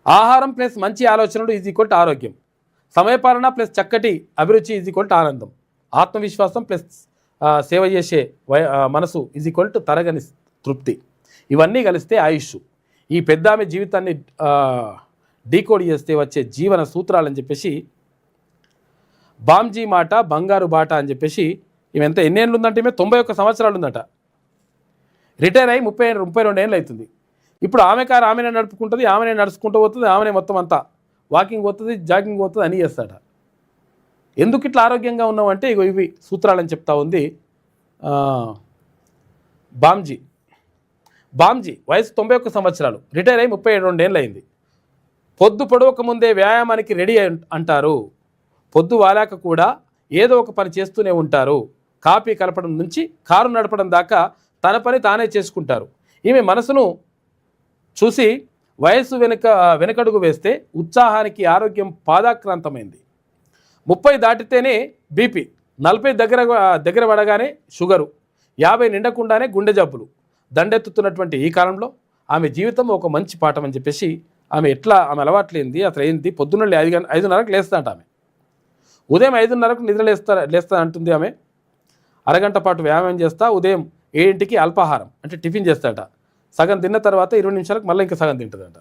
ఆహారం ప్లస్ మంచి ఆలోచనలు ఈజ్ ఈక్వల్ టు ఆరోగ్యం. సమయపాలన ప్లస్ చక్కటి అభిరుచి ఈజ్ ఈక్వల్ టు ఆనందం. ఆత్మవిశ్వాసం ప్లస్ సేవ చేసే మనసు ఈజ్ ఈక్వల్ టు తరగని తృప్తి. ఇవన్నీ కలిస్తే ఆయుష్. ఈ పెద్ద ఆమె జీవితాన్ని డీకోడ్ చేస్తే వచ్చే జీవన సూత్రాలని చెప్పేసి బామ్జీ మాట బంగారు బాట అని చెప్పేసి ఈమె ఎంత ఎన్నేళ్ళు ఉందంటే ఈమె 91 సంవత్సరాలు ఉందట. రిటైర్ అయ్యి 32 ఏళ్ళు అవుతుంది. ఇప్పుడు ఆమె కారు ఆమెనే నడుపుకుంటుంది, ఆమెనే నడుచుకుంటూ పోతుంది, ఆమెనే మొత్తం అంతా వాకింగ్ పోతుంది, జాగింగ్ పోతుంది, అని చేస్తాడ. ఎందుకు ఇట్లా ఆరోగ్యంగా ఉన్నావు అంటే ఇగో ఇవి సూత్రాలని చెప్తా ఉంది బామ్జీ. వయసు 91 సంవత్సరాలు, రిటైర్ అయ్యి 32 ఏళ్ళు అయింది. పొద్దు పొడవక ముందే వ్యాయామానికి రెడీ అంటారు. పొద్దు వాలాక కూడా ఏదో ఒక పని చేస్తూనే ఉంటారు. కాఫీ కలపడం నుంచి కారు నడపడం దాకా తన పని తానే చేసుకుంటారు. ఈమె మనసును చూసి వయస్సు వెనకడుగు వేస్తే ఉత్సాహానికి ఆరోగ్యం పాదాక్రాంతమైంది. 30 దాటితేనే బీపీ, 40 దగ్గర పడగానే షుగరు, 50 నిండకుండానే గుండె జబ్బులు దండెత్తుతున్నటువంటి ఈ కాలంలో ఆమె జీవితం ఒక మంచి పాఠం అని చెప్పేసి ఆమె ఆమె అలవాట్లేంది అసలు ఏంటి. పొద్దున్న 5:30కు లేస్తాంట ఆమె. ఉదయం 5:30కు నిద్ర లేస్తా అంటుంది ఆమె. అరగంట పాటు వ్యాయామం చేస్తా, ఉదయం 7ంటికి అల్పాహారం అంటే టిఫిన్ చేస్తాట. సగం తిన్న తర్వాత 20 నిమిషాలకు మళ్ళీ ఇంకా సగం తింటుందంట.